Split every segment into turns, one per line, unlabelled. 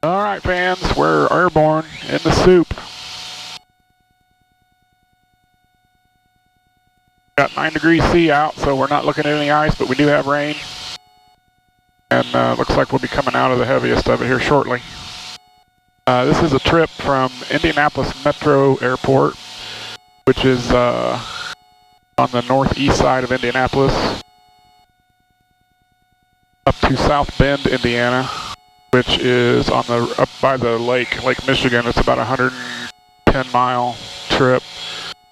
Alright fans, we're airborne in the soup. Got 9 degrees C out, so we're not looking at any ice, but we do have rain. And looks like we'll be coming out of the heaviest of it here shortly. This is a trip from Indianapolis Metro Airport, which is on the northeast side of Indianapolis, up to South Bend, Indiana, which is on the up by the Lake Michigan. It's about a 110-mile trip,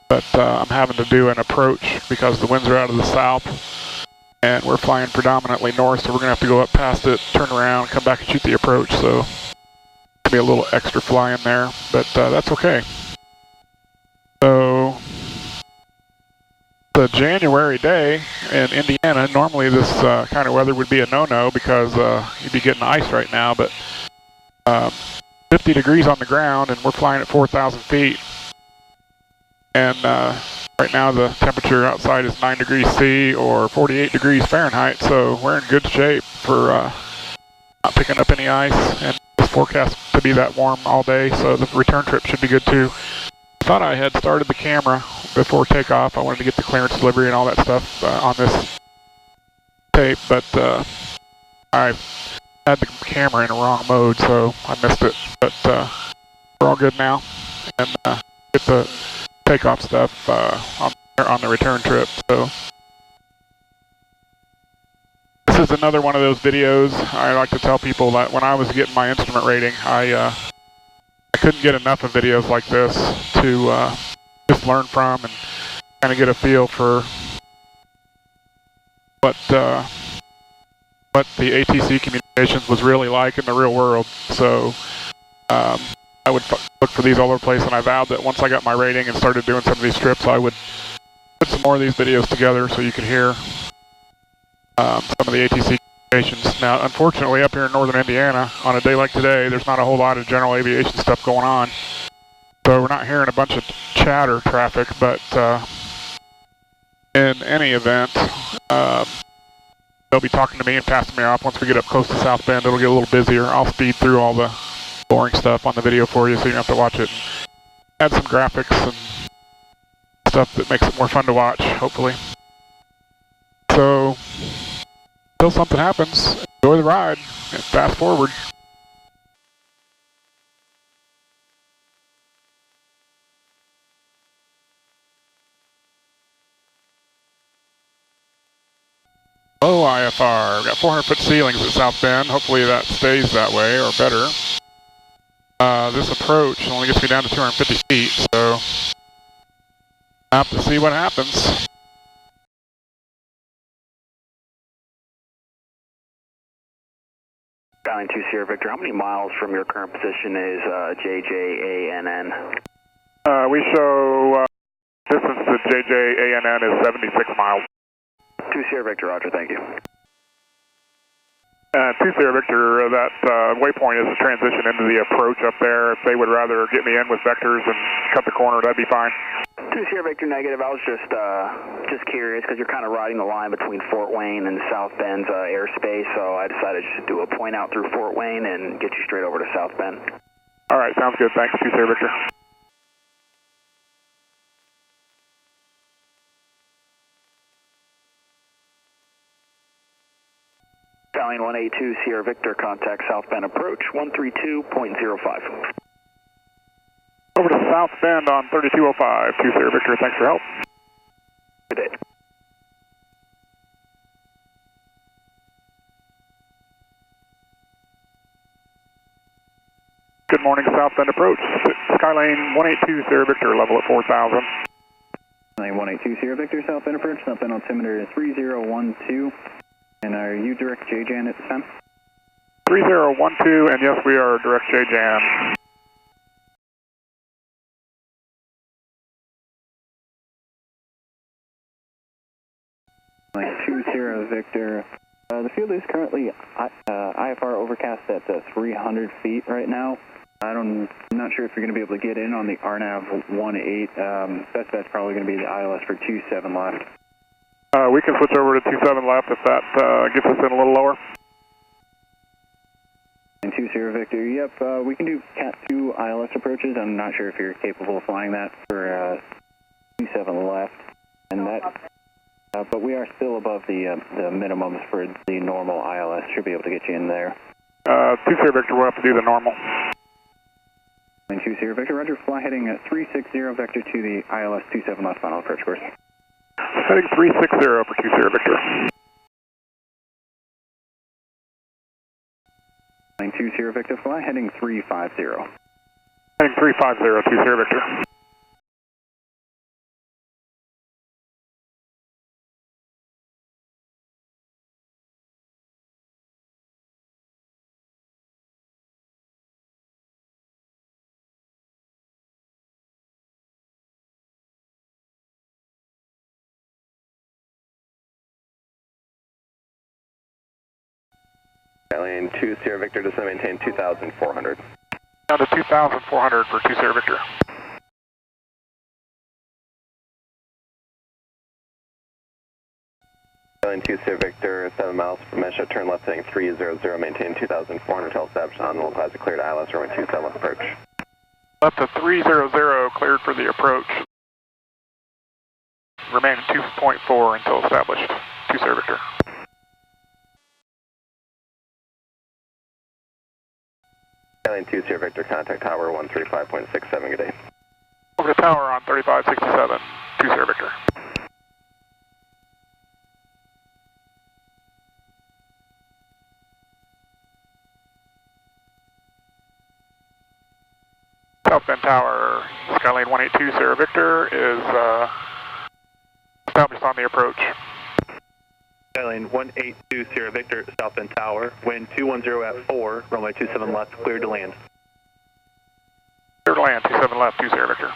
but I'm having to do an approach because the winds are out of the south, and we're flying predominantly north, so we're gonna have to go up past it, turn around, come back and shoot the approach. So it'll be a little extra flying there, but that's okay. So the January day in Indiana, normally this kind of weather would be a no-no because you'd be getting ice right now, but 50 degrees on the ground and we're flying at 4,000 feet. And right now the temperature outside is 9 degrees C or 48 degrees Fahrenheit, so we're in good shape for not picking up any ice, and it's forecast to be that warm all day, so the return trip should be good too. Thought I had started the camera before takeoff. I wanted to get the clearance delivery and all that stuff on this tape, but I had the camera in the wrong mode, so I missed it. But we're all good now, and get the takeoff stuff on the return trip. So this is another one of those videos I like to tell people that when I was getting my instrument rating, I couldn't get enough of videos like this to just learn from and kind of get a feel for what the ATC communications was really like in the real world. So I would look for these all over the place, and I vowed that once I got my rating and started doing some of these trips, I would put some more of these videos together so you could hear some of the ATC communications. Now, unfortunately, up here in northern Indiana, on a day like today, there's not a whole lot of general aviation stuff going on. So we're not hearing a bunch of chatter traffic, but in any event, they'll be talking to me and passing me off. Once we get up close to South Bend, it'll get a little busier. I'll speed through all the boring stuff on the video for you so you don't have to watch it. Add some graphics and stuff that makes it more fun to watch, hopefully. So, until something happens, enjoy the ride and fast forward. Low IFR, we've got 400-foot ceilings at South Bend. Hopefully that stays that way or better. This approach only gets me down to 250 feet, so I have to see what happens.
Dialing 2 Sierra Victor, how many miles from your current position is JJANN?
We show distance to JJANN is 76 miles.
2 Sierra Victor, roger, thank you.
2 Sierra Victor, that waypoint is a transition into the approach up there. If they would rather get me in with vectors and cut the corner, that'd be fine.
2 Sierra Victor negative, I was just curious because you're kind of riding the line between Fort Wayne and South Bend's airspace, so I decided just to do a point out through Fort Wayne and get you straight over to South Bend.
All right, sounds good. Thanks, 2 Sierra Victor.
Dialing 182 Sierra Victor, contact South Bend approach 132.05.
Over to South Bend on 3205, 2 Sierra Victor, thanks for help.
Good day.
Good morning, South Bend approach. Skylane 182 Sierra Victor, level at 4,000.
Skylane 182 Sierra Victor, South Bend approach, South Bend altimeter is 3012. And are you direct JJAN at this time?
3012, and yes, we are direct JJAN.
Like 2 Sierra Victor. The field is currently IFR overcast at 300 feet right now. I'm not sure if you're going to be able to get in on the RNAV 18. Best bet's probably going to be the ILS for 27 left.
We can switch over to 27 left if that gets us in a little lower.
2 Sierra Victor, yep, we can do Cat 2 ILS approaches. I'm not sure if you're capable of flying that for 27 left, and that, but we are still above the minimums for the normal ILS. Should be able to get you in there.
2 Sierra Victor, we'll have to do the normal.
2 Sierra Victor, roger, fly heading 360 Vector to the ILS 27 left final approach course.
Heading 360 for 2 Sierra Victor.
2 Sierra Victor, fly heading 350.
Heading 350, 2 Sierra Victor.
Alien 2 Sierra Victor, just to maintain 2,400.
Down to 2,400 for 2 Sierra Victor.
Alien 2 Sierra Victor, 7 miles from Mesha, turn left heading 300, maintain 2,400 till established on the Plaza, cleared ILS, runway 27 left approach.
Left to 300, cleared for the approach. Remain 2.4 until established, 2 Sierra Victor.
Alien 2 Sierra Victor, contact tower 135.67, good day.
Over to tower on 3567, 2 Sierra Victor. South Bend Tower, Skylane 182 Sierra Victor is established on the approach.
Skylane 182 Sierra Victor, South Bend Tower, wind 210 at 4, runway 27 left, cleared to land.
Clear to land, 27 left, 2 Sierra Victor.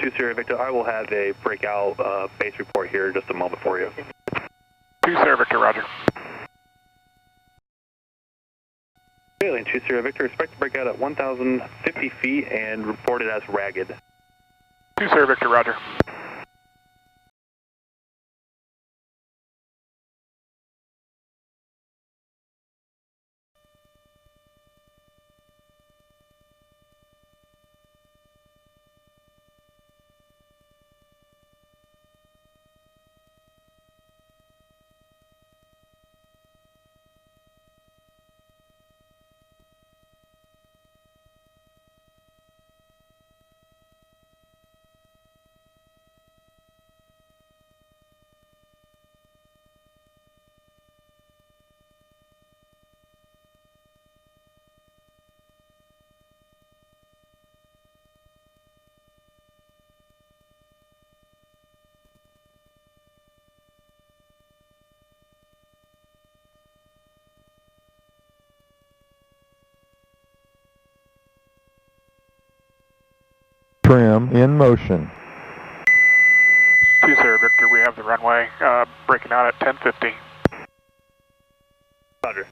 2 Sierra Victor, I will have a breakout base report here in just a moment for you.
2 Sierra Victor, roger.
Skylane 2 Sierra Victor, expect to break out at 1,050 feet and reported as ragged.
2 Sierra Victor, roger.
Trim in motion.
2 Sierra Victor, we have the runway breaking out at 1050.
Roger.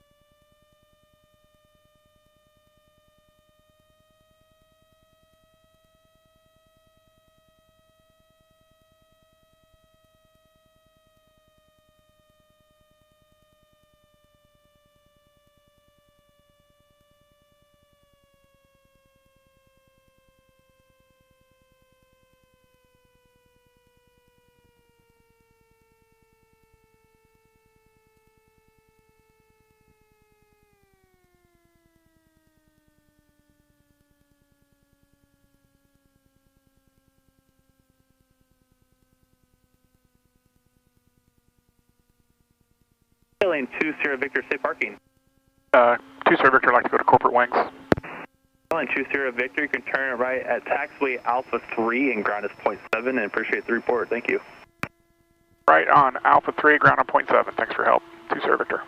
Skylane 2 Sierra Victor, stay parking.
2 Sierra Victor, like to go to corporate wings.
Skylane 2 Sierra Victor, you can turn right at taxiway Alpha 3 and ground is 0.7 and appreciate the report. Thank you.
Right on Alpha 3, ground on 0.7. Thanks for your help. 2 Sierra Victor.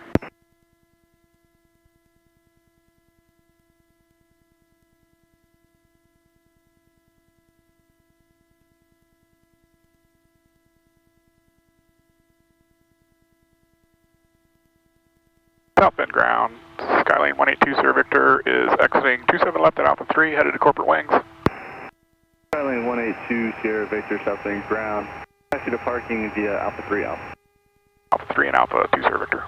South Bend ground, Skylane 182 Sierra Victor is exiting 27 left at Alpha 3, headed to corporate wings.
Skylane 182 Sierra Victor, South Bend ground, taxi to parking via Alpha 3 Alpha.
Alpha 3 and Alpha 2 Sierra Victor.